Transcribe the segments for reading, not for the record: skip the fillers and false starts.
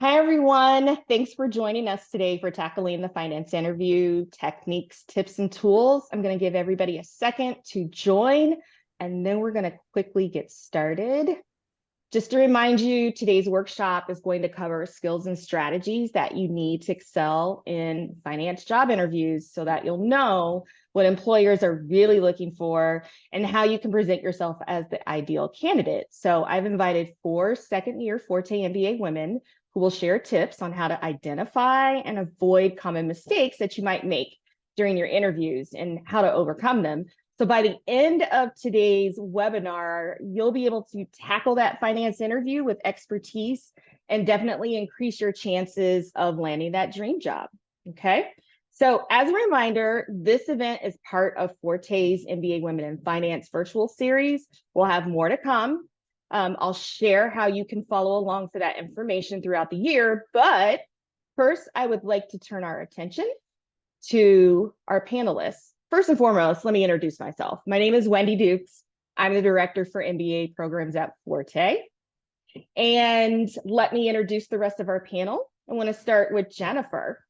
Hi, everyone. Thanks for joining us today for tackling the finance interview techniques, tips, and tools. I'm going to give everybody a second to join, and then we're going to quickly get started. Just to remind you, today's workshop is going to cover skills and strategies that you need to excel in finance job interviews so that you'll know what employers are really looking for and how you can present yourself as the ideal candidate. So I've invited 4 second-year Forte MBA women who will share tips on how to identify and avoid common mistakes that you might make during your interviews and how to overcome them. So by the end of today's webinar, you'll be able to tackle that finance interview with expertise and definitely increase your chances of landing that dream job. Okay. So as a reminder, this event is part of Forte's MBA Women in Finance virtual series. We'll have more to come. I'll share how you can follow along for that information throughout the year. But first, I would like to turn our attention to our panelists. First and foremost, let me introduce myself. My name is Wendy Dukes. I'm the director for MBA programs at Forte. And let me introduce the rest of our panel. I want to start with Jennifer.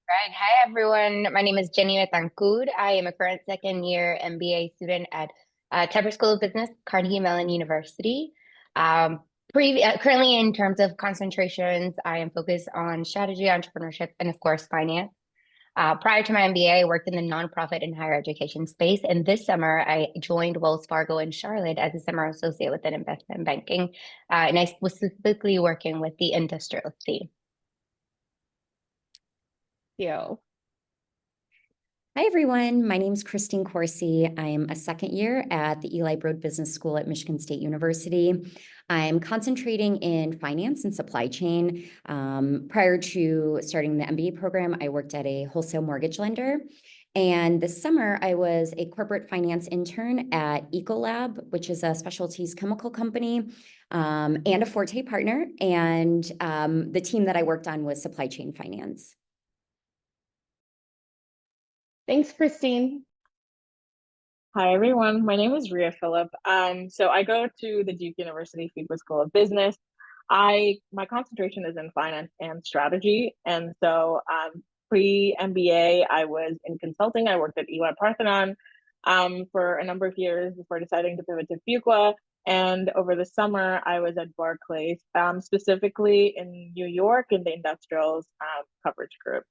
Right. Hi, everyone. My name is Jenny Betancourt. I am a current second-year MBA student at Tepper School of Business, Carnegie Mellon University. Currently, in terms of concentrations, I am focused on strategy, entrepreneurship, and of course, finance. Prior to my MBA, I worked in the nonprofit and higher education space. And this summer, I joined Wells Fargo in Charlotte as a summer associate within investment banking. And I was specifically working with the industrial team. You. Hi, everyone. My name is Christine Corsi. I am a second year at the Eli Broad Business School at Michigan State University. I'm concentrating in finance and supply chain. Prior to starting the MBA program, I worked at a wholesale mortgage lender. And this summer, I was a corporate finance intern at Ecolab, which is a specialties chemical company, and a Forte partner. And the team that I worked on was supply chain finance. Thanks, Christine. Hi, everyone. My name is Ria Phillip. So I go to the Duke University Fuqua School of Business. My concentration is in finance and strategy. And so pre-MBA, I was in consulting. I worked at EY Parthenon for a number of years before deciding to pivot to Fuqua. And over the summer, I was at Barclays, specifically in New York in the industrials coverage group.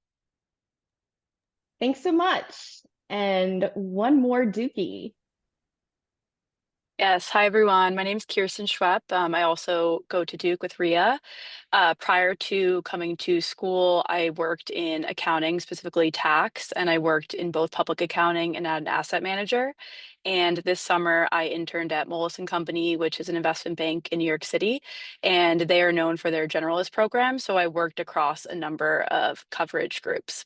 Thanks so much. And one more Dookie. Yes. Hi, everyone. My name is Kirsten Schwepp. I also go to Duke with Ria. Prior to coming to school, I worked in accounting, specifically tax, and I worked in both public accounting and at an asset manager. And this summer, I interned at Moelis & Company, which is an investment bank in New York City, and they are known for their generalist program. So I worked across a number of coverage groups.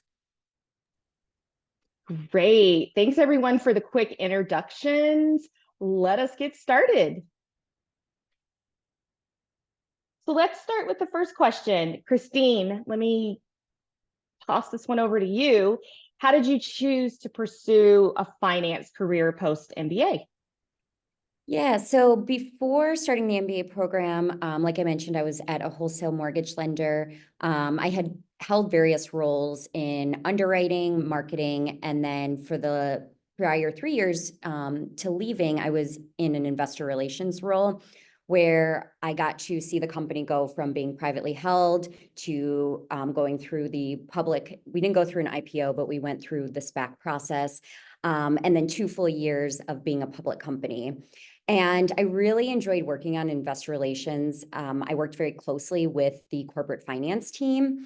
Great. Thanks, everyone, for the quick introductions. Let us get started. So let's start with the first question. Christine, let me toss this one over to you. How did you choose to pursue a finance career post-MBA? Yeah, so before starting the MBA program, like I mentioned, I was at a wholesale mortgage lender. I had held various roles in underwriting, marketing, and then for the prior 3 years to leaving, I was in an investor relations role where I got to see the company go from being privately held to going through the public. We didn't go through an IPO, but we went through the SPAC process, and then 2 full years of being a public company. And I really enjoyed working on investor relations. I worked very closely with the corporate finance team.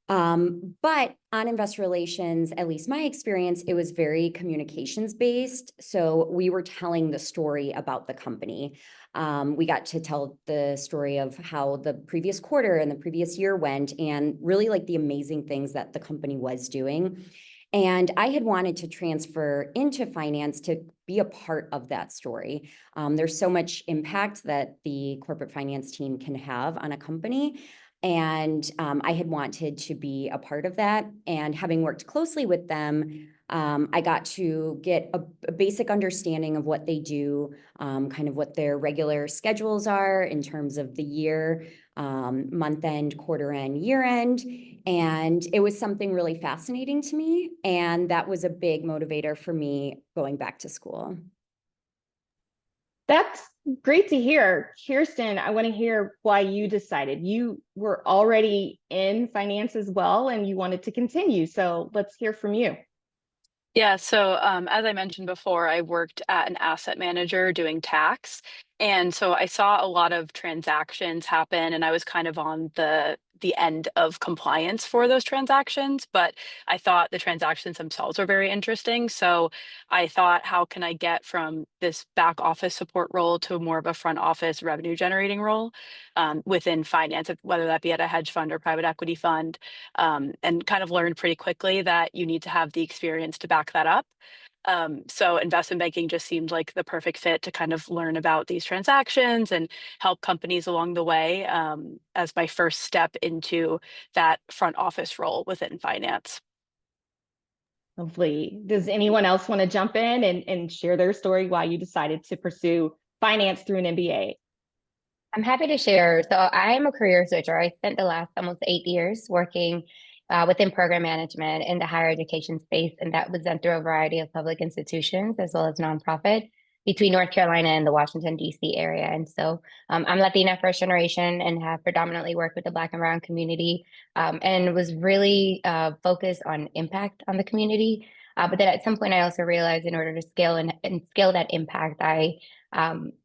But on investor relations, at least my experience, it was very communications based. So we were telling the story about the company. We got to tell the story of how the previous quarter and the previous year went and really like the amazing things that the company was doing. And I had wanted to transfer into finance to be a part of that story. There's so much impact that the corporate finance team can have on a company. And I had wanted to be a part of that. And having worked closely with them, I got to get a basic understanding of what they do, kind of what their regular schedules are in terms of the year, month end, quarter end, year end. And it was something really fascinating to me. And that was a big motivator for me going back to school. That's great to hear. Kirsten, I want to hear why you decided. You were already in finance as well, and you wanted to continue. So let's hear from you. Yeah, so as I mentioned before, I worked at an asset manager doing tax. And so I saw a lot of transactions happen, and I was kind of on the end of compliance for those transactions, but I thought the transactions themselves were very interesting. So I thought, how can I get from this back office support role to more of a front office revenue generating role within finance, whether that be at a hedge fund or private equity fund, and kind of learned pretty quickly that you need to have the experience to back that up. So investment banking just seemed like the perfect fit to kind of learn about these transactions and help companies along the way as my first step into that front office role within finance. Lovely. Does anyone else want to jump in and share their story why you decided to pursue finance through an MBA? I'm happy to share. So I am a career switcher. I spent the last almost 8 years working within program management in the higher education space, and that was done through a variety of public institutions as well as nonprofit between North Carolina and the Washington, D.C. area. And so I'm Latina first generation and have predominantly worked with the Black and Brown community and was really focused on impact on the community. But then at some point, I also realized in order to scale and scale that impact, I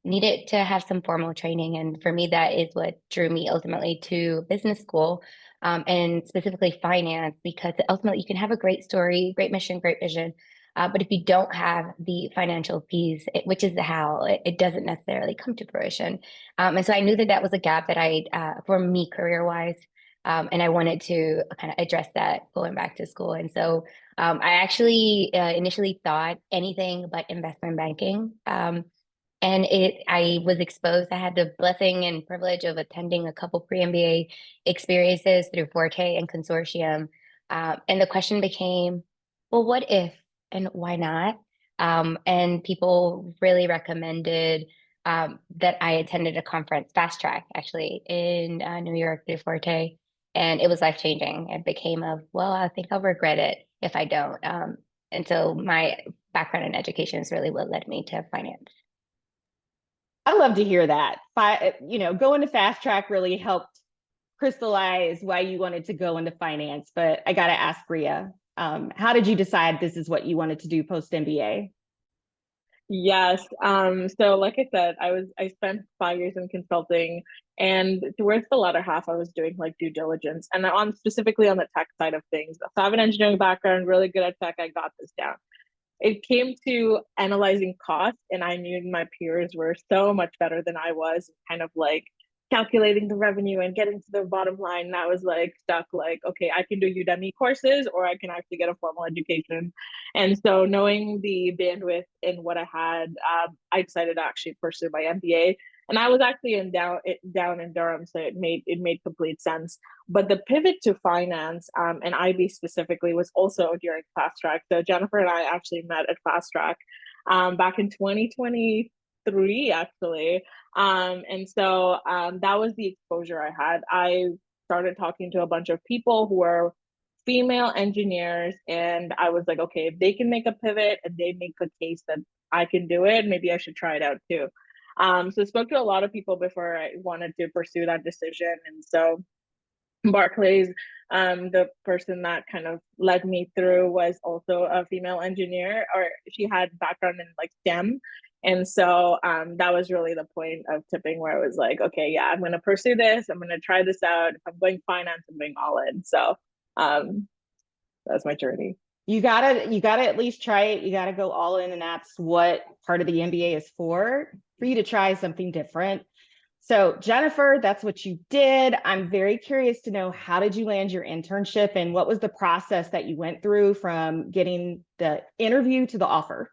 needed to have some formal training. And for me, that is what drew me ultimately to business school and specifically finance, because ultimately you can have a great story, great mission, great vision. But if you don't have the financial piece, which is the how, it doesn't necessarily come to fruition. And so I knew that that was a gap that for me, career wise, and I wanted to kind of address that going back to school. And so I actually initially thought anything but investment banking. And I was exposed. I had the blessing and privilege of attending a couple pre-MBA experiences through Forte and Consortium. And the question became, well, what if and why not? And people really recommended that I attended a conference, Fast Track, actually, in New York through Forte. And it was life-changing. It became well, I think I'll regret it if I don't. And so my background in education is really what led me to finance. I love to hear that. Going to Fast Track really helped crystallize why you wanted to go into finance. But I got to ask Ria, how did you decide this is what you wanted to do post MBA? Yes. So like I said, I spent 5 years in consulting, and towards the latter half I was doing like due diligence and specifically on the tech side of things. So I have an engineering background, really good at tech. I got this down. It came to analyzing costs, and I knew my peers were so much better than I was, kind of like calculating the revenue and getting to the bottom line. And I was like stuck, like, okay, I can do Udemy courses or I can actually get a formal education. And so knowing the bandwidth in what I had, I decided to actually pursue my MBA. And I was actually down in Durham, so it made complete sense. But the pivot to finance and IB specifically was also during Fast Track. So Jennifer and I actually met at Fast Track back in 2023, actually. And so that was the exposure I had. I started talking to a bunch of people who were female engineers, and I was like, okay, if they can make a pivot and they make a case that I can do it, maybe I should try it out too. So I spoke to a lot of people before I wanted to pursue that decision. And so Barclays, the person that kind of led me through was also a female engineer, or she had background in like STEM. And so that was really the point of tipping where I was like, okay, yeah, I'm going to pursue this. I'm going to try this out. If I'm going finance, I'm going all in. So that's my journey. You gotta at least try it. You gotta go all in, and that's what part of the MBA is for you to try something different. So Jennifer, that's what you did. I'm very curious to know, how did you land your internship, and what was the process that you went through from getting the interview to the offer?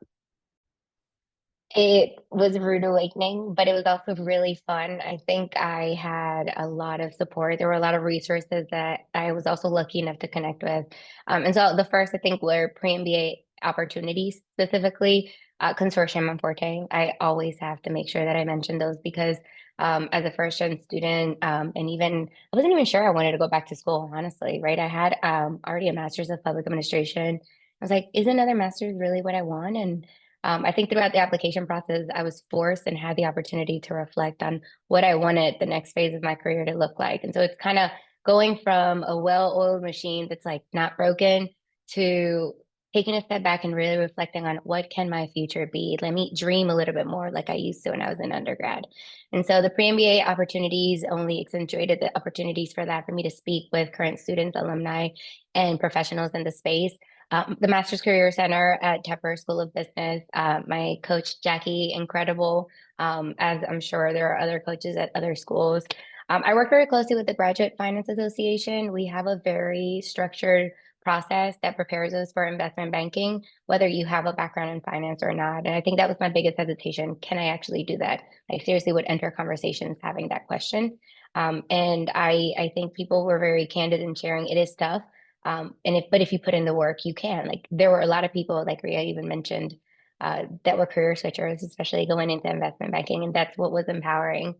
It was a rude awakening, but it was also really fun. I think I had a lot of support. There were a lot of resources that I was also lucky enough to connect with. And so the first, I think, were pre-MBA opportunities, specifically Consortium and Forte. I always have to make sure that I mention those because as a first-gen student. And even I wasn't even sure I wanted to go back to school, honestly, right? I had already a master's of public administration. I was like, is another master's really what I want? And I think throughout the application process, I was forced and had the opportunity to reflect on what I wanted the next phase of my career to look like. And so it's kind of going from a well-oiled machine that's like not broken to taking a step back and really reflecting on what can my future be. Let me dream a little bit more like I used to when I was in undergrad. And so the pre-MBA opportunities only accentuated the opportunities for that, for me to speak with current students, alumni, and professionals in the space. The Master's Career Center at Tepper School of Business, my coach, Jackie, incredible, as I'm sure there are other coaches at other schools. I work very closely with the Graduate Finance Association. We have a very structured process that prepares us for investment banking, whether you have a background in finance or not. And I think that was my biggest hesitation. Can I actually do that? I seriously would enter conversations having that question. And I think people were very candid in sharing it is tough. But if you put in the work, you can. Like there were a lot of people, like Ria even mentioned, that were career switchers, especially going into investment banking, and that's what was empowering.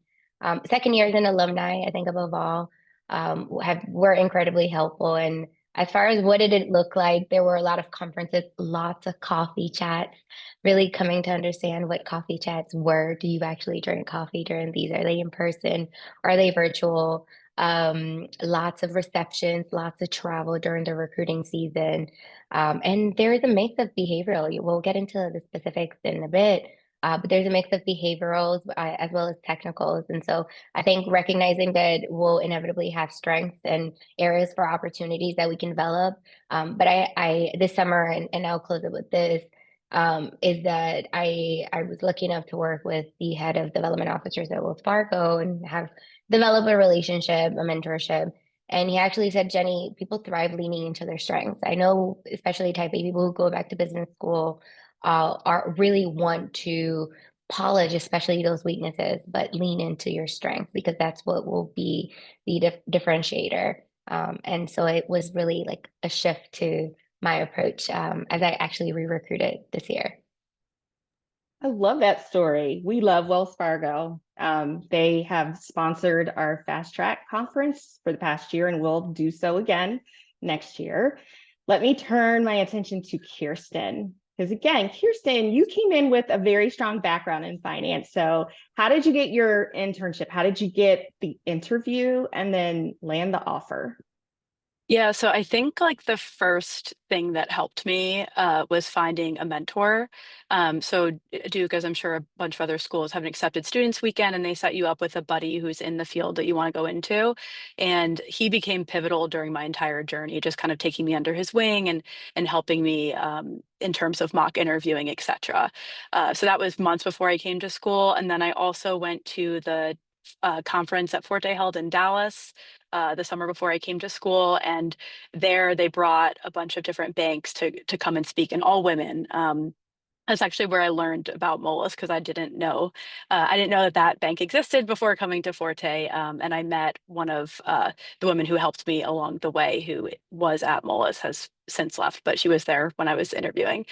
Second year as an alumni, I think above all, were incredibly helpful. And as far as what did it look like, there were a lot of conferences, lots of coffee chats, really coming to understand what coffee chats were. Do you actually drink coffee during these? Are they in person? Are they virtual? Lots of receptions, lots of travel during the recruiting season. And there is a mix of behavioral. We'll get into the specifics in a bit, but there's a mix of behaviorals as well as technicals. And so I think recognizing that we'll inevitably have strengths and areas for opportunities that we can develop. But I this summer, and I'll close it with this, is that I was lucky enough to work with the head of development officers at Wells Fargo and have developed a relationship, a mentorship. And he actually said, Jenny, people thrive leaning into their strengths. I know, especially type A people who go back to business school are really want to polish, especially those weaknesses, but lean into your strength because that's what will be the differentiator. And so it was really like a shift to my approach as I actually re-recruited this year. I love that story. We love Wells Fargo. They have sponsored our Fast Track conference for the past year and will do so again next year. Let me turn my attention to Kirsten. Because again, Kirsten, you came in with a very strong background in finance. So how did you get your internship? How did you get the interview and then land the offer? Yeah, so I think like the first thing that helped me was finding a mentor. So Duke, as I'm sure a bunch of other schools have an accepted students weekend, and they set you up with a buddy who's in the field that you want to go into. And he became pivotal during my entire journey, just kind of taking me under his wing and helping me in terms of mock interviewing, etc. So that was months before I came to school. And then I also went to the conference that Forte held in Dallas the summer before I came to school, and there they brought a bunch of different banks to come and speak, and all women. That's actually where I learned about Moelis because I didn't know. I didn't know that that bank existed before coming to Forte. And I met one of the women who helped me along the way, who was at Moelis, has since left, but she was there when I was interviewing.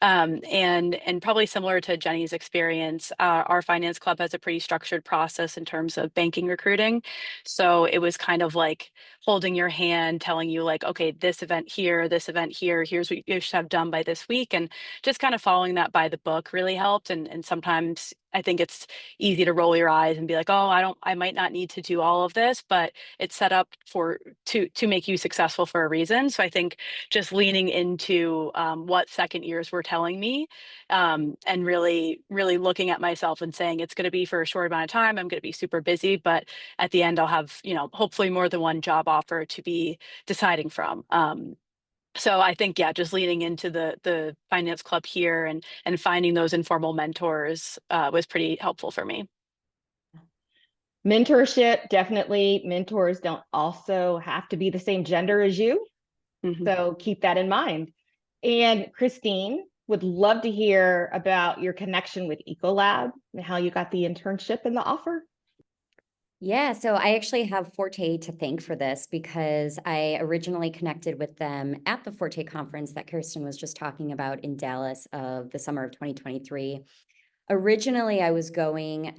And probably similar to Jenny's experience, our finance club has a pretty structured process in terms of banking recruiting. So it was kind of like holding your hand, telling you like, okay, this event here, here's what you should have done by this week. And just kind of following that by the book really helped. And sometimes I think it's easy to roll your eyes and be like, oh, I might not need to do all of this, but it's set up to make you successful for a reason. So I think just leaning into what second years were telling me and really looking at myself and saying it's going to be for a short amount of time. I'm going to be super busy, but at the end I'll have, hopefully more than one job offer to be deciding from. So I think, yeah, just leaning into the finance club here and finding those informal mentors was pretty helpful for me. Mentorship, definitely. Mentors don't also have to be the same gender as you. Mm-hmm. So keep that in mind. And Christine, would love to hear about your connection with Ecolab and how you got the internship and the offer. Yeah, so I actually have Forte to thank for this because I originally connected with them at the Forte conference that Kirsten was just talking about in Dallas of the summer of 2023. Originally, I was going,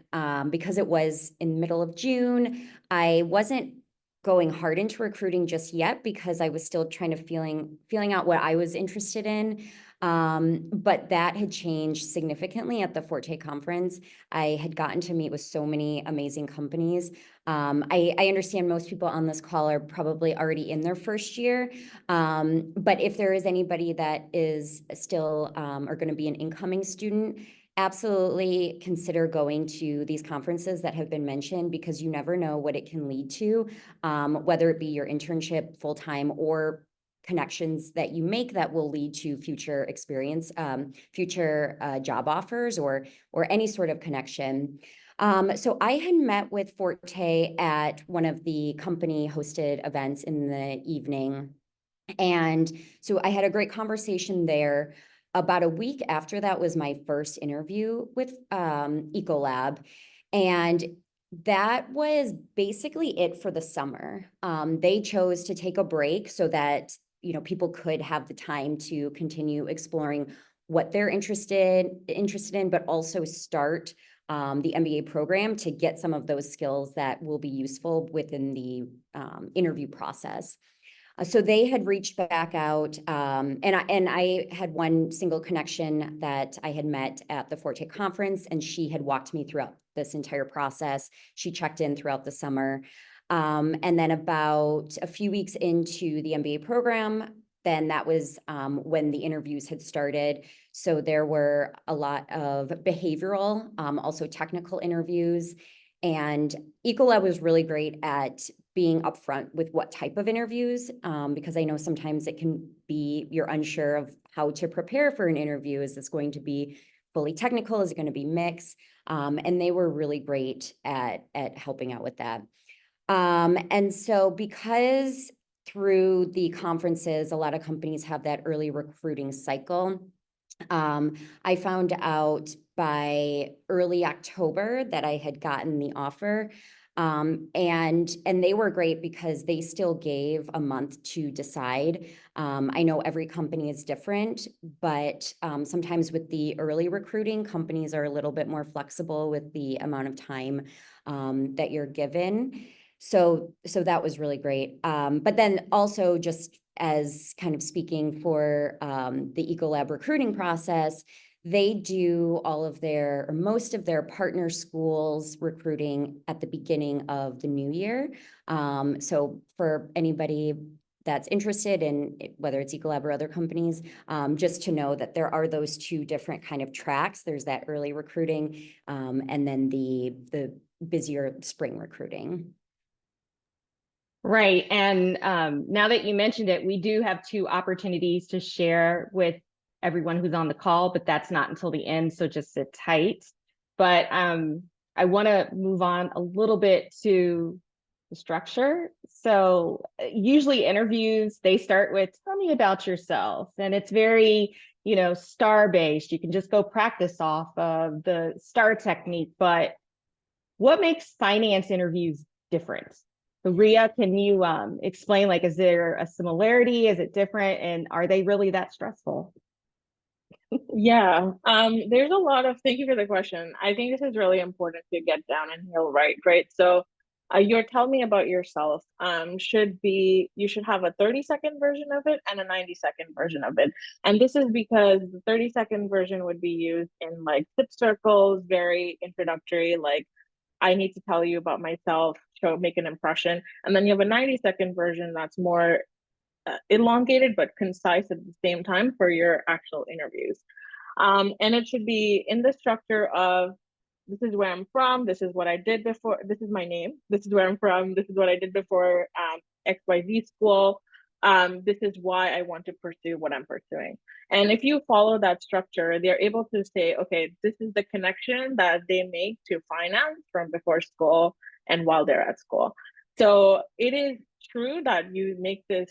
because it was in the middle of June, I wasn't going hard into recruiting just yet because I was still trying to feeling out what I was interested in. But that had changed significantly at the Forte conference. I had gotten to meet with so many amazing companies. I understand most people on this call are probably already in their first year. But if there is anybody that is still or going to be an incoming student, absolutely consider going to these conferences that have been mentioned, because you never know what it can lead to, whether it be your internship full-time or connections that you make that will lead to future experience, future job offers, or any sort of connection. So I had met with Forte at one of the company hosted events in the evening. And so I had a great conversation there. About a week after that was my first interview with Ecolab. And that was basically it for the summer. They chose to take a break so that, people could have the time to continue exploring what they're interested in, but also start the MBA program to get some of those skills that will be useful within the interview process. So they had reached back out, and I had one single connection that I had met at the Forte conference, and she had walked me throughout this entire process. She checked in throughout the summer. And then about a few weeks into the MBA program, then that was when the interviews had started. So there were a lot of behavioral, also technical interviews. And Ecolab was really great at being upfront with what type of interviews, because I know sometimes it can be, you're unsure of how to prepare for an interview. Is this going to be fully technical? Is it going to be mixed? And they were really great at helping out with that. And so because through the conferences, a lot of companies have that early recruiting cycle, I found out by early October that I had gotten the offer. And they were great because they still gave a month to decide. I know every company is different, but sometimes with the early recruiting, companies are a little bit more flexible with the amount of time that you're given. So that was really great. But then also, just as kind of speaking for the Ecolab recruiting process, they do all of their, or most of their partner schools recruiting at the beginning of the new year. So for anybody that's interested in whether it's Ecolab or other companies, just to know that there are those two different kind of tracks. There's that early recruiting, and then the busier spring recruiting. Right. And now that you mentioned it, we do have two opportunities to share with everyone who's on the call, but that's not until the end. So just sit tight. But I want to move on a little bit to the structure. So usually interviews, they start with, tell me about yourself. And it's very, star based. You can just go practice off of the star technique. But what makes finance interviews different? So Ria, can you explain, like, is there a similarity? Is it different? And are they really that stressful? Yeah, there's a lot of, thank you for the question. I think this is really important to get down and heal right? So your tell me about yourself you should have a 30-second version of it and a 90-second version of it. And this is because the 30-second version would be used in like tip circles, very introductory, like I need to tell you about myself, make an impression. And then you have a 90-second version that's more elongated but concise at the same time for your actual interviews. And it should be in the structure of, this is where I'm from, this is what I did before, this is my name, this is where I'm from, this is what I did before XYZ school, this is why I want to pursue what I'm pursuing. And if you follow that structure, they're able to say, okay, this is the connection that they make to finance from before school and while they're at school. So it is true that you make this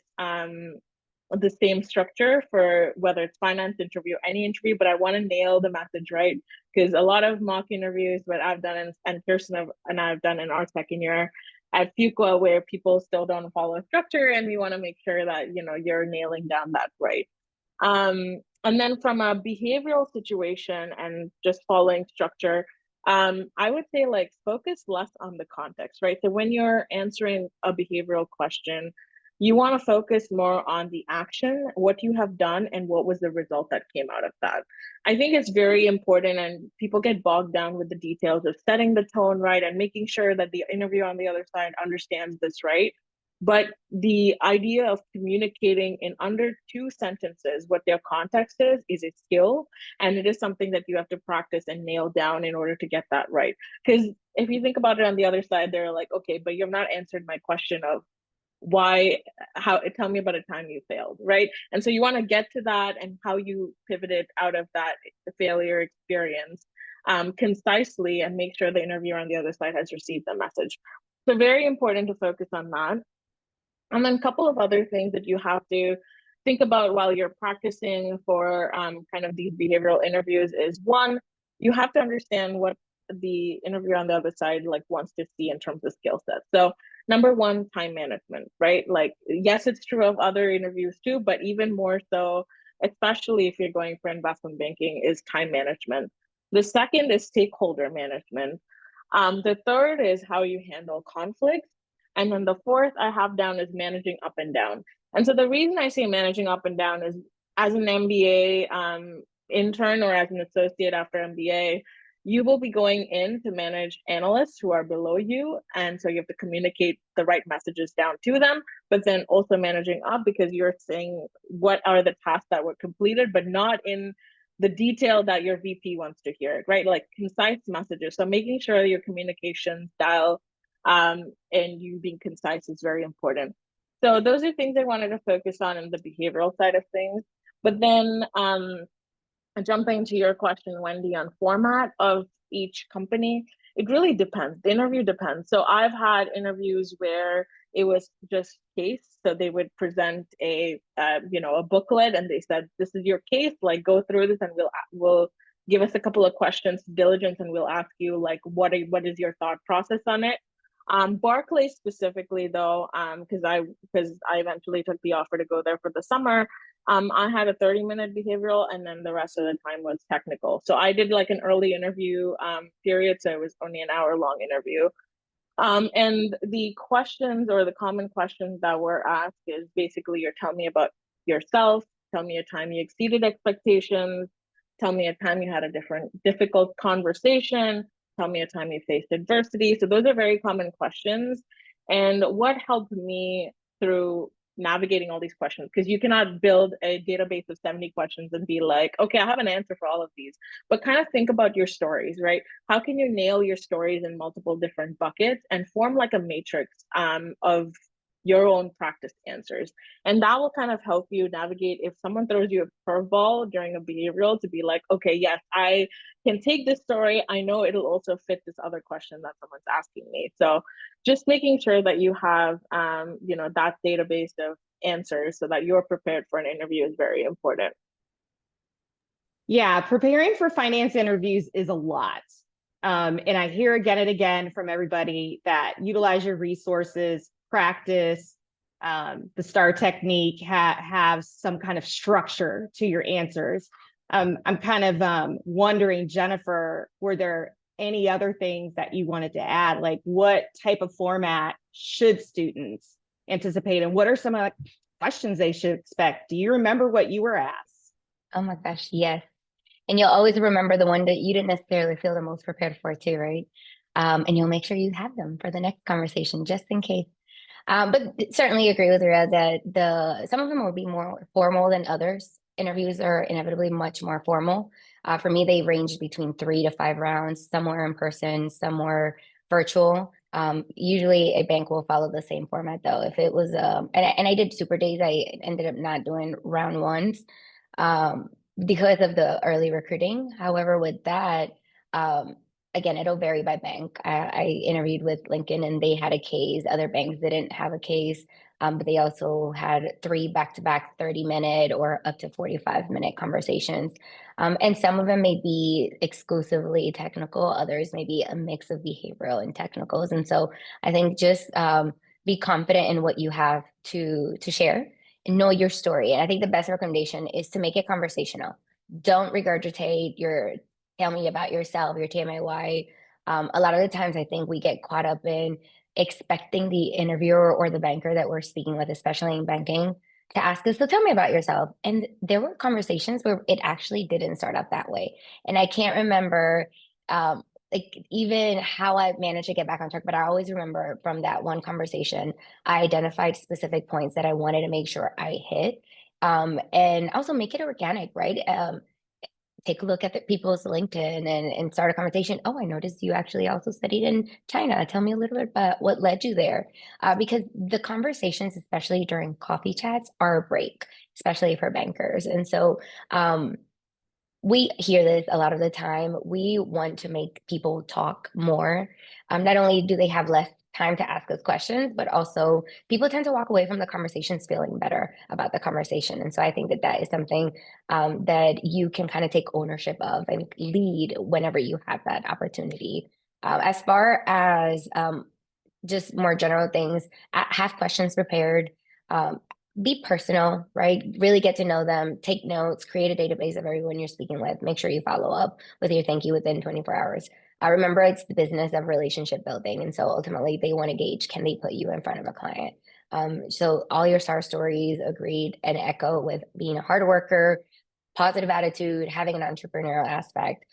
the same structure for whether it's finance interview, any interview, but I want to nail the message right, because a lot of mock interviews that I've done and Kirsten and I've done in our second year at Fuqua, where people still don't follow structure, and we want to make sure that you're nailing down that right. And then from a behavioral situation and just following structure, I would say like focus less on the context, right? So when you're answering a behavioral question, you want to focus more on the action, what you have done, and what was the result that came out of that. I think it's very important, and people get bogged down with the details of setting the tone right and making sure that the interviewer on the other side understands this right. But the idea of communicating in under 2 sentences what their context is a skill. And it is something that you have to practice and nail down in order to get that right. Because if you think about it on the other side, they're like, okay, but you've not answered my question of why, how, tell me about a time you failed, right? And so you want to get to that and how you pivoted out of that failure experience concisely, and make sure the interviewer on the other side has received the message. So very important to focus on that. And then a couple of other things that you have to think about while you're practicing for kind of these behavioral interviews is, one, you have to understand what the interviewer on the other side like wants to see in terms of skill sets. So number one, time management, right? Like, yes, it's true of other interviews too, but even more so, especially if you're going for investment banking, is time management. The second is stakeholder management. The third is how you handle conflicts. And then the fourth I have down is managing up and down. And so the reason I say managing up and down is, as an MBA intern or as an associate after MBA, you will be going in to manage analysts who are below you. And so you have to communicate the right messages down to them, but then also managing up, because you're saying what are the tasks that were completed, but not in the detail that your VP wants to hear, right? Like concise messages. So making sure your communication style and you being concise is very important. So those are things I wanted to focus on in the behavioral side of things. But then jumping to your question, Wendy, on format of each company, it really depends. The interview depends. So I've had interviews where it was just case. So they would present a a booklet, and they said, "This is your case. Like, go through this, and we'll give us a couple of questions, diligence, and we'll ask you like what is your thought process on it." Barclays specifically, though, because I eventually took the offer to go there for the summer. I had a 30-minute behavioral, and then the rest of the time was technical. So I did like an early interview period, so it was only an hour-long interview. And the questions, or the common questions that were asked, is basically, you're tell me about yourself, tell me a time you exceeded expectations, tell me a time you had a difficult conversation, tell me a time you faced adversity. So those are very common questions. And what helped me through navigating all these questions, because you cannot build a database of 70 questions and be like, okay, I have an answer for all of these, but kind of think about your stories, right? How can you nail your stories in multiple different buckets and form like a matrix of your own practice answers? And that will kind of help you navigate if someone throws you a curveball during a behavioral, to be like, okay, yes, I can take this story. I know it'll also fit this other question that someone's asking me. So just making sure that you have, that database of answers so that you're prepared for an interview is very important. Yeah, preparing for finance interviews is a lot. And I hear again and again from everybody that utilize your resources, practice, the STAR technique, have some kind of structure to your answers. I'm kind of wondering, Jennifer, were there any other things that you wanted to add? Like, what type of format should students anticipate, and what are some of the questions they should expect? Do you remember what you were asked? Oh my gosh, yes. And you'll always remember the one that you didn't necessarily feel the most prepared for too, right? And you'll make sure you have them for the next conversation, just in case. But certainly agree with Rhea that some of them will be more formal than others. Interviews are inevitably much more formal. For me, they ranged between 3 to 5 rounds. Some were in person, some were virtual. Usually a bank will follow the same format though. If it was, and I did super days, I ended up not doing round ones because of the early recruiting. However, with that, again, it'll vary by bank. I interviewed with Lincoln and they had a case. Other banks didn't have a case, but they also had 3 back-to-back 30-minute or up to 45-minute conversations. And some of them may be exclusively technical. Others may be a mix of behavioral and technicals. And so I think just be confident in what you have to share know your story. And I think the best recommendation is to make it conversational. Don't regurgitate your tell me about yourself, your TMI. A lot of the times I think we get caught up in expecting the interviewer or the banker that we're speaking with, especially in banking, to ask us, so tell me about yourself. And there were conversations where it actually didn't start out that way. And I can't remember like even how I managed to get back on track, but I always remember from that one conversation, I identified specific points that I wanted to make sure I hit. And also make it organic, right? Take a look at the people's LinkedIn and start a conversation. Oh, I noticed you actually also studied in China. Tell me a little bit about what led you there. Because the conversations, especially during coffee chats, are a break, especially for bankers. And so we hear this a lot of the time. We want to make people talk more. Not only do they have less time to ask us questions, but also people tend to walk away from the conversations feeling better about the conversation. And so I think that that is something that you can kind of take ownership of and lead whenever you have that opportunity. As far as just more general things, have questions prepared. Um, be personal, right? Really get to know them, take notes, create a database of everyone you're speaking with. Make sure you follow up with your thank you within 24 hours. Remember, it's the business of relationship building. And so ultimately, they want to gauge, can they put you in front of a client? So all your STAR stories agreed and echo with being a hard worker, positive attitude, having an entrepreneurial aspect.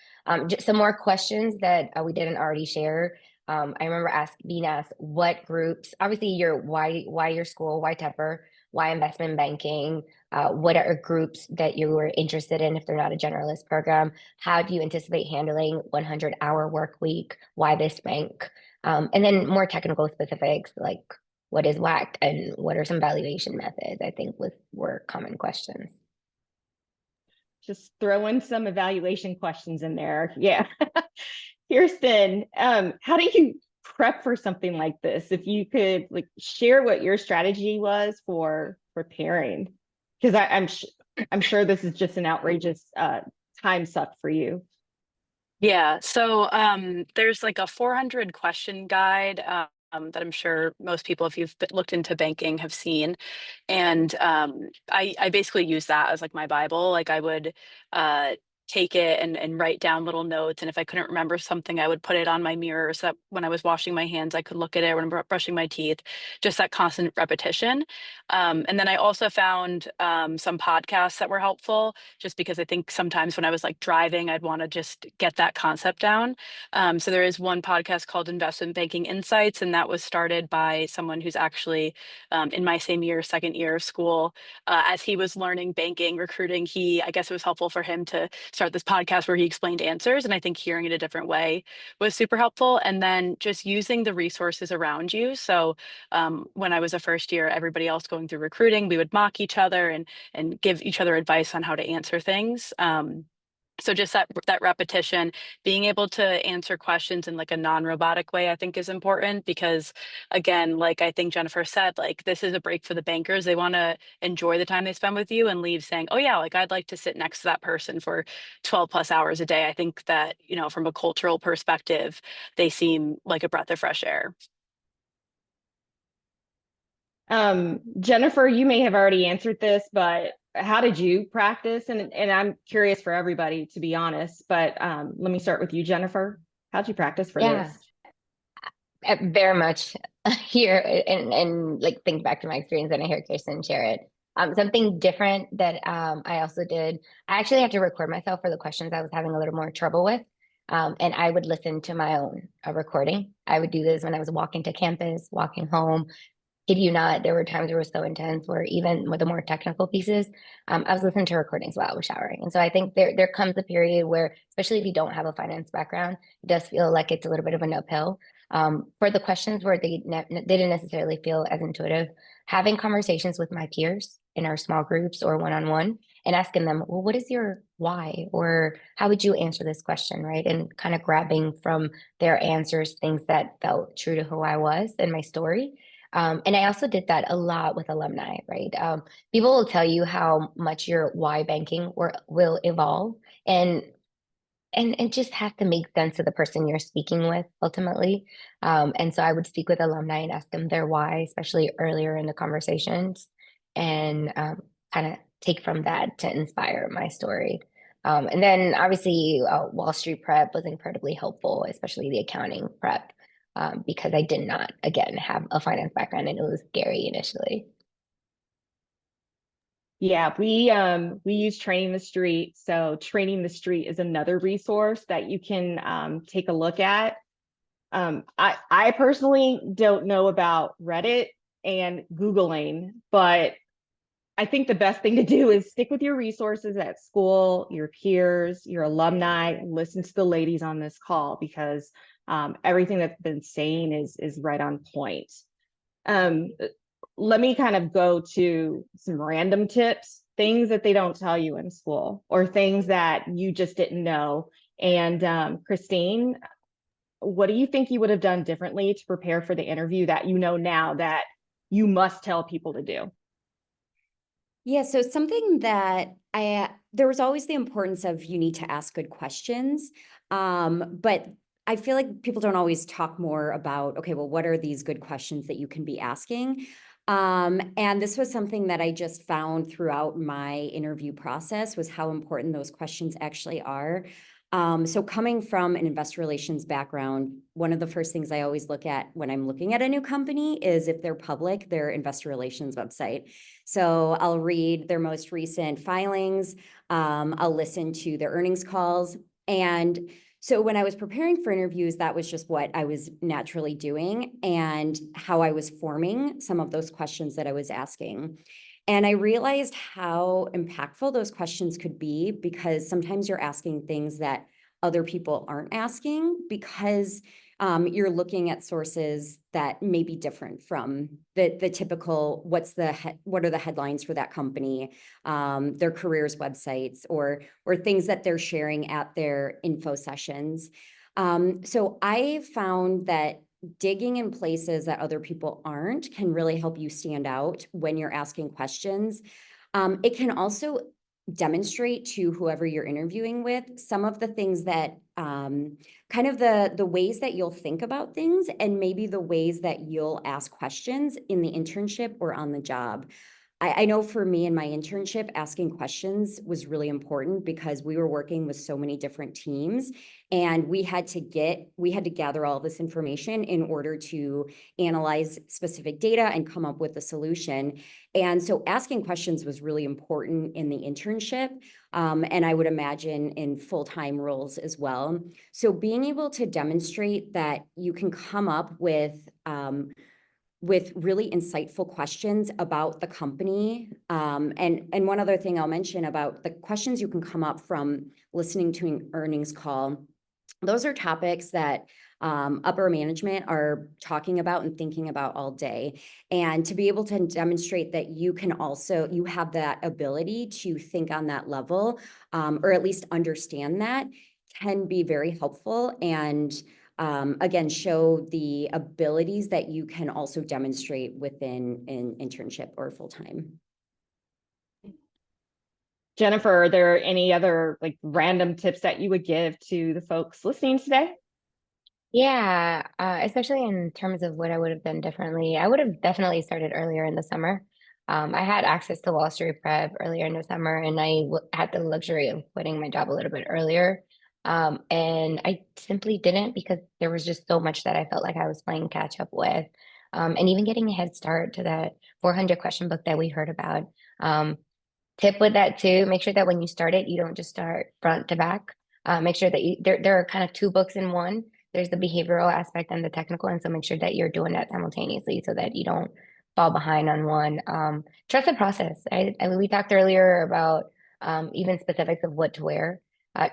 Just some more questions that we didn't already share. I remember being asked what groups, obviously your why your school, why Tepper, why investment banking, what are groups that you were interested in if they're not a generalist program? How do you anticipate handling 100-hour work week? Why this bank? And then more technical specifics like what is WAC and what are some valuation methods, I think were common questions. Just throw in some evaluation questions in there. Yeah. Kirsten, how do you prep for something like this? If you could like share what your strategy was for preparing, because I'm sure this is just an outrageous time suck for you. Yeah, so there's like a 400 question guide that I'm sure most people, if you've looked into banking, have seen. And I basically use that as like my Bible. Like I would take it and write down little notes. And if I couldn't remember something, I would put it on my mirror so that when I was washing my hands, I could look at it when I'm brushing my teeth, just that constant repetition. And then I also found some podcasts that were helpful just because I think sometimes when I was like driving, I'd want to just get that concept down. So there is one podcast called Investment Banking Insights, and that was started by someone who's actually in my same year, second year of school. As he was learning banking, recruiting, I guess it was helpful for him to start this podcast where he explained answers. And I think hearing it a different way was super helpful. And then just using the resources around you. So when I was a first year, everybody else going through recruiting, we would mock each other and give each other advice on how to answer things. So just that repetition, being able to answer questions in like a non-robotic way, I think is important because again, like I think Jennifer said, like this is a break for the bankers. They want to enjoy the time they spend with you and leave saying, oh yeah, like I'd like to sit next to that person for 12 plus hours a day. I think that, from a cultural perspective, they seem like a breath of fresh air. Jennifer, you may have already answered this, but how did you practice? And I'm curious for everybody, to be honest, but let me start with you, Jennifer. How'd you practice for this? Very much here and like think back to my experience and I hear Kirsten share it. Something different that I also did, I actually had to record myself for the questions I was having a little more trouble with. And I would listen to my own recording. I would do this when I was walking to campus, walking home. Kid you not, there were times it was so intense where even with the more technical pieces, I was listening to recordings while I was showering. And so I think there comes a period where, especially if you don't have a finance background, it does feel like it's a little bit of an uphill. For the questions where they didn't necessarily feel as intuitive, having conversations with my peers in our small groups or one-on-one and asking them, well, what is your why? Or how would you answer this question, right? And kind of grabbing from their answers, things that felt true to who I was and my story. And I also did that a lot with alumni, right? People will tell you how much your why banking will evolve, and it just has to make sense to the person you're speaking with ultimately. And so I would speak with alumni and ask them their why, especially earlier in the conversations. and kind of take from that to inspire my story. And then obviously Wall Street prep was incredibly helpful, especially the accounting prep, because I did not, again, have a finance background and it was scary initially. Yeah, we use Training the Street. So Training the Street is another resource that you can take a look at. I personally don't know about Reddit and Googling, but I think the best thing to do is stick with your resources at school, your peers, your alumni, and listen to the ladies on this call, because everything that's been saying is right on point. Let me kind of go to some random tips, things that they don't tell you in school, or things that you just didn't know. And Christine, what do you think you would have done differently to prepare for the interview that you know now that you must tell people to do? Yeah, so something that there was always the importance of you need to ask good questions. But I feel like people don't always talk more about, okay, well, what are these good questions that you can be asking? And this was something that I just found throughout my interview process, was how important those questions actually are. So coming from an investor relations background, one of the first things I always look at when I'm looking at a new company is if they're public, their investor relations website. So I'll read their most recent filings. I'll listen to their earnings calls. And so when I was preparing for interviews, that was just what I was naturally doing and how I was forming some of those questions that I was asking. And I realized how impactful those questions could be, because sometimes you're asking things that other people aren't asking, because you're looking at sources that may be different from the typical, what are the headlines for that company, their careers websites, or things that they're sharing at their info sessions. So I found that digging in places that other people aren't can really help you stand out when you're asking questions. It can also demonstrate to whoever you're interviewing with some of the things that kind of the ways that you'll think about things, and maybe the ways that you'll ask questions in the internship or on the job. I know for me in my internship, asking questions was really important, because we were working with so many different teams, and we had to gather all this information in order to analyze specific data and come up with a solution. And so asking questions was really important in the internship, and I would imagine in full-time roles as well. So being able to demonstrate that you can come up with really insightful questions about the company. And one other thing I'll mention about the questions you can come up from listening to an earnings call, those are topics that upper management are talking about and thinking about all day. And to be able to demonstrate that you have that ability to think on that level, or at least understand that, can be very helpful, and again, show the abilities that you can also demonstrate within an internship or full-time. Jennifer, are there any other like random tips that you would give to the folks listening today? Yeah, especially in terms of what I would have done differently. I would have definitely started earlier in the summer. I had access to Wall Street prep earlier in the summer, and I had the luxury of quitting my job a little bit earlier. And I simply didn't, because there was just so much that I felt like I was playing catch up with. And even getting a head start to that 400 question book that we heard about. Tip with that too, make sure that when you start it, you don't just start front to back. Make sure that there are kind of two books in one. There's the behavioral aspect and the technical, and so make sure that you're doing that simultaneously so that you don't fall behind on one. Trust the process. We talked earlier about even specifics of what to wear.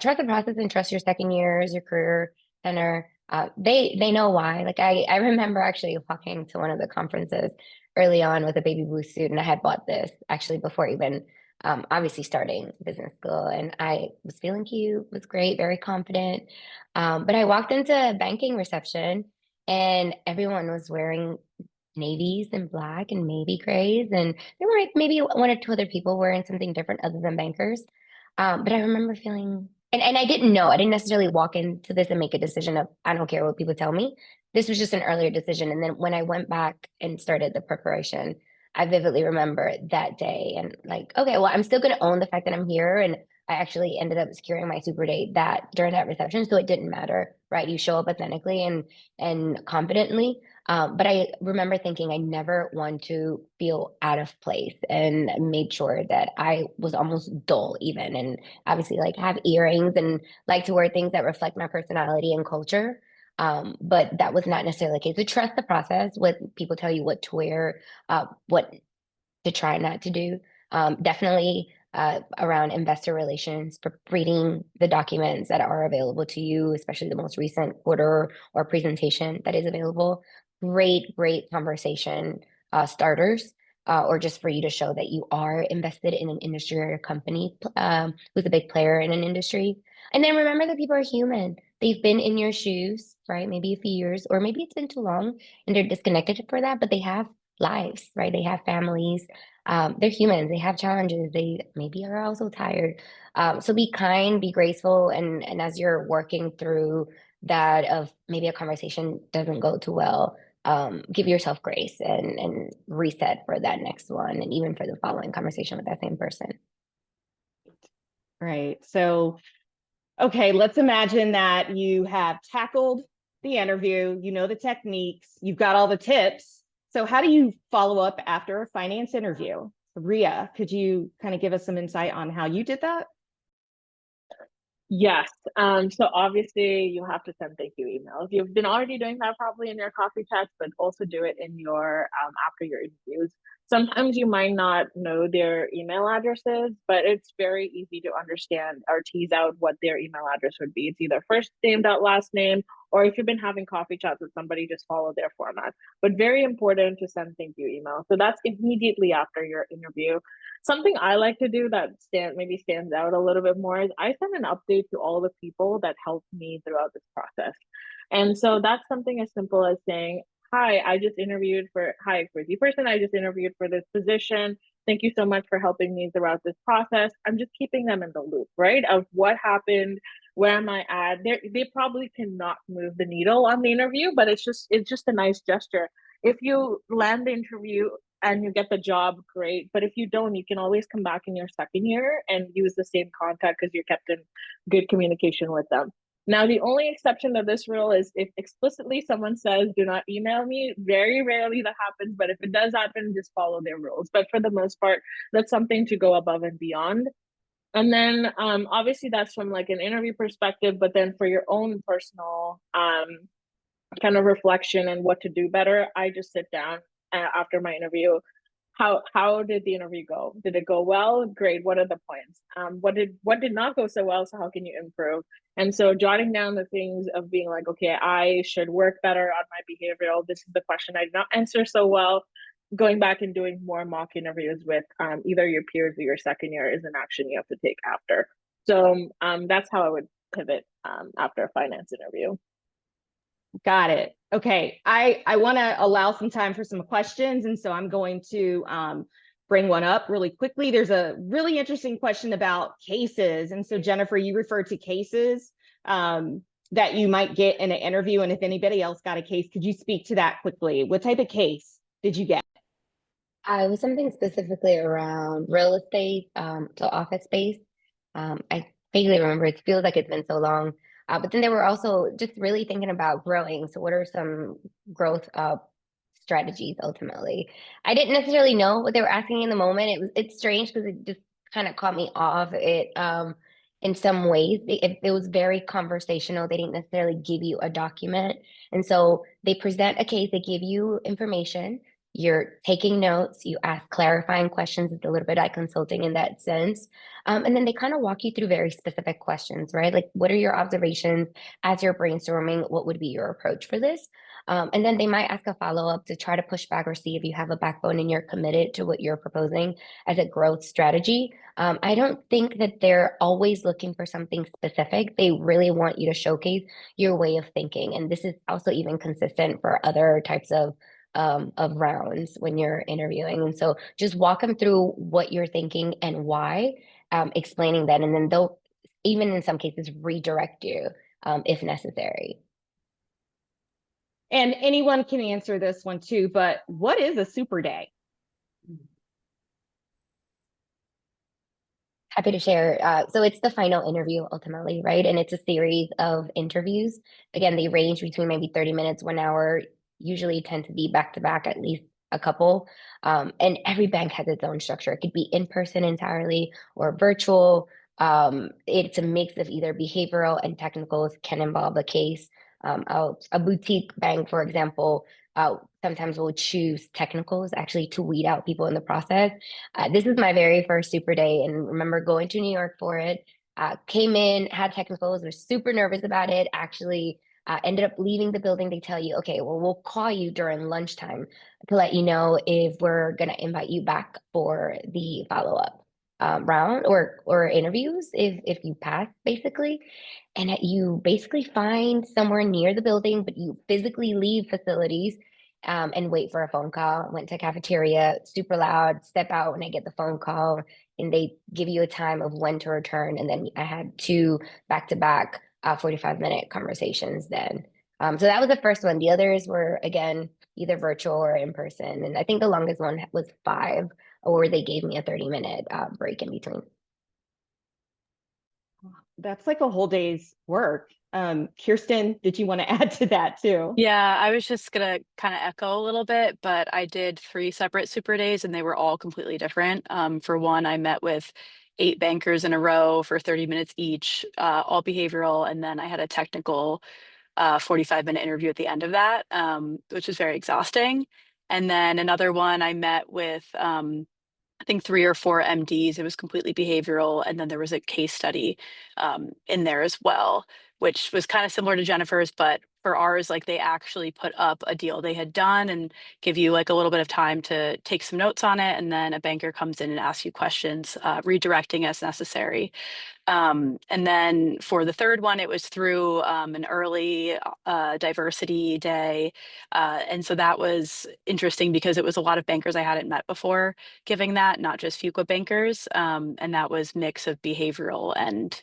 Trust the process and trust your second years, your career center. They know why. Like I remember actually walking to one of the conferences early on with a baby blue suit, and I had bought this actually before even obviously starting business school, and I was feeling cute, was great, very confident. But I walked into banking reception, and everyone was wearing navies and black and maybe grays, and there were maybe one or two other people wearing something different other than bankers. But I remember feeling, and I didn't necessarily walk into this and make a decision of, I don't care what people tell me. This was just an earlier decision. And then when I went back and started the preparation, I vividly remember that day and like, okay, well, I'm still going to own the fact that I'm here. And I actually ended up securing my super date that during that reception. So it didn't matter, right? You show up authentically and confidently. But I remember thinking I never want to feel out of place and made sure that I was almost dull even. And obviously like have earrings and like to wear things that reflect my personality and culture. But that was not necessarily the case. So trust the process. When people tell you what to wear, what to try not to do. Definitely around investor relations, reading the documents that are available to you, especially the most recent quarter or presentation that is available. Great conversation starters, or just for you to show that you are invested in an industry or a company who's a big player in an industry. And then remember that people are human. They've been in your shoes, right? Maybe a few years, or maybe it's been too long and they're disconnected for that, but they have lives, right? They have families. They're humans. They have challenges. They maybe are also tired. So be kind, be graceful, and as you're working through that of maybe a conversation doesn't go too well, give yourself grace and reset for that next one, and even for the following conversation with that same person. Right. So, okay, let's imagine that you have tackled the interview, you know the techniques, you've got all the tips. So how do you follow up after a finance interview? Ria, could you kind of give us some insight on how you did that? Yes. So obviously you have to send thank you emails. You've been already doing that probably in your coffee chats, but also do it in your after your interviews. Sometimes you might not know their email addresses, but it's very easy to understand or tease out what their email address would be. It's either first name dot last name, or if you've been having coffee chats with somebody, just follow their format. But very important to send thank you emails. So that's immediately after your interview. Something I like to do that maybe stands out a little bit more is I send an update to all the people that helped me throughout this process. And so that's something as simple as saying, hi, hi, crazy person, I just interviewed for this position. Thank you so much for helping me throughout this process. I'm just keeping them in the loop, right? Of what happened, where am I at? They probably cannot move the needle on the interview, but it's just a nice gesture. If you land the interview and you get the job, great. But if you don't, you can always come back in your second year and use the same contact because you're kept in good communication with them. Now, the only exception to this rule is if explicitly someone says, do not email me. Very rarely that happens, but if it does happen, just follow their rules. But for the most part, that's something to go above and beyond. And then obviously that's from like an interview perspective, but then for your own personal kind of reflection and what to do better, I just sit down after my interview. How did the interview go? Did it go well? Great. What are the points? What did not go so well? So how can you improve? And so jotting down the things of being like, okay, I should work better on my behavioral. This is the question I did not answer so well. Going back and doing more mock interviews with either your peers or your second year is an action you have to take after. So that's how I would pivot after a finance interview. Got it. Okay. I want to allow some time for some questions. And so I'm going to bring one up really quickly. There's a really interesting question about cases. And so Jennifer, you referred to cases that you might get in an interview. And if anybody else got a case, could you speak to that quickly? What type of case did you get? It was something specifically around real estate, so office space. I vaguely remember, it feels like it's been so long. But then they were also just really thinking about growing. So what are some growth strategies ultimately? I didn't necessarily know what they were asking in the moment. It's strange because it just kind of caught me off. In some ways, it was very conversational. They didn't necessarily give you a document. And so they present a case, they give you information. You're taking notes, you ask clarifying questions. It's a little bit like consulting in that sense. And then they kind of walk you through very specific questions, right? Like, what are your observations as you're brainstorming? What would be your approach for this? And then they might ask a follow-up to try to push back or see if you have a backbone and you're committed to what you're proposing as a growth strategy. I don't think that they're always looking for something specific. They really want you to showcase your way of thinking. And this is also even consistent for other types of rounds when you're interviewing. And so just walk them through what you're thinking and why, explaining that. And then they'll, even in some cases, redirect you if necessary. And anyone can answer this one too, but what is a super day? Happy to share. So it's the final interview ultimately, right? And it's a series of interviews. Again, they range between maybe 30 minutes, 1 hour, usually tend to be back to back, at least a couple. And every bank has its own structure. It could be in person entirely or virtual. It's a mix of either behavioral and technicals, can involve a case. A boutique bank, for example, sometimes will choose technicals actually to weed out people in the process. This is my very first super day, and remember going to New York for it. Came in, had technicals, was super nervous about it. Actually, ended up leaving the building. They tell you, okay, well, we'll call you during lunchtime to let you know if we're gonna invite you back for the follow-up round or interviews if you pass, basically. And you basically find somewhere near the building, but you physically leave facilities and wait for a phone call. Went to cafeteria, super loud, step out when I get the phone call, and they give you a time of when to return. And then I had two back-to-back 45-minute conversations then. So that was the first one. The others were, again, either virtual or in person. And I think the longest one was 5, or they gave me a 30-minute break in between. That's like a whole day's work. Kirsten, did you want to add to that too? Yeah, I was just gonna kind of echo a little bit, but I did 3 separate super days and they were all completely different. For one, I met with 8 bankers in a row for 30 minutes each, all behavioral, and then I had a technical 45-minute interview at the end of that, which was very exhausting. And then another one, I met with I think 3 or 4 MDs. It was completely behavioral, and then there was a case study in there as well, which was kind of similar to Jennifer's, but for ours, like they actually put up a deal they had done and give you like a little bit of time to take some notes on it, and then a banker comes in and asks you questions, redirecting as necessary. And then for the third one, it was through an early diversity day. And so that was interesting because it was a lot of bankers I hadn't met before giving that, not just Fuqua bankers. And that was mix of behavioral and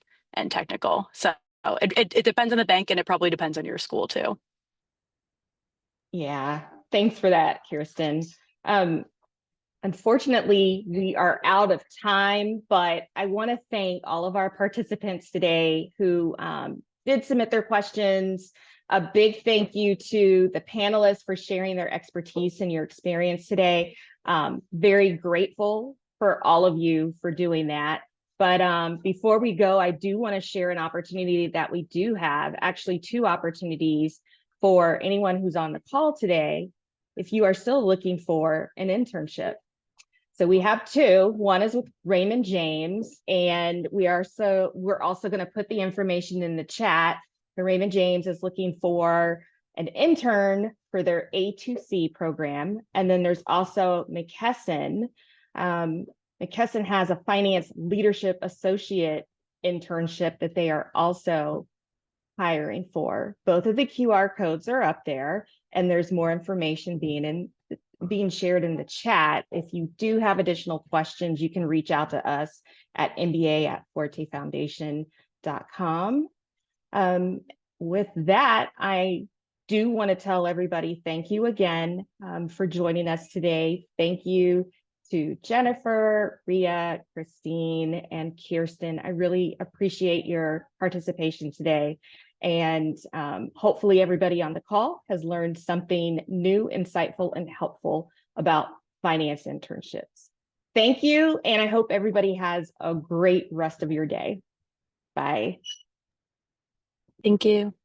technical. So it depends on the bank, and it probably depends on your school too. Yeah, thanks for that, Kirsten. Unfortunately, we are out of time, but I want to thank all of our participants today who did submit their questions. A big thank you to the panelists for sharing their expertise and your experience today. Very grateful for all of you for doing that. But before we go, I do want to share an opportunity that we do have, actually 2 opportunities for anyone who's on the call today, if you are still looking for an internship. So we have 2. One is with Raymond James, and we're also going to put the information in the chat. The Raymond James is looking for an intern for their A2C program. And then there's also McKesson. McKesson has a finance leadership associate internship that they are also hiring for. Both of the QR codes are up there, and there's more information being shared in the chat. If you do have additional questions, you can reach out to us at mba@fortefoundation.com. With that, I do want to tell everybody thank you again for joining us today. Thank you to Jennifer, Ria, Christine, and Kirsten. I really appreciate your participation today. And hopefully everybody on the call has learned something new, insightful, and helpful about finance internships. Thank you, and I hope everybody has a great rest of your day. Bye. Thank you.